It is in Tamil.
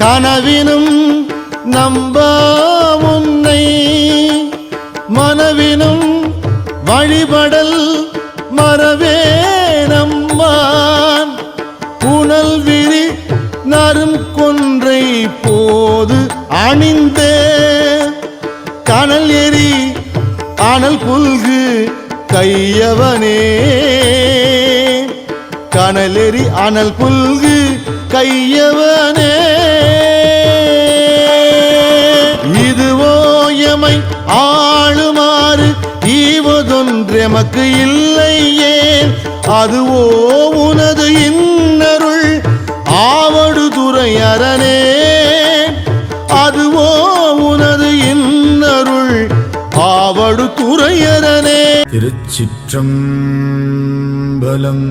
கனவினும் நம்ப உன்னை மனவினும் வழிபடல் மறவேனம்மான் புனல் விரி நரும் கொன்றை போது அணிந்த கனல் எரி அனல் புல்கு கையவனே கனலெறி அனல் புல்கு கையவனே இதுவோ எமை ஆளுமாறு ஈவதொன்றெமக்கு இல்லையே அதுவோ உனது இன்னருள் ஆவடு துறையரணே அதுவோ உனது இன்னருள் ஆவடு துறையரணே. திருச்சிற்றம்பலம்.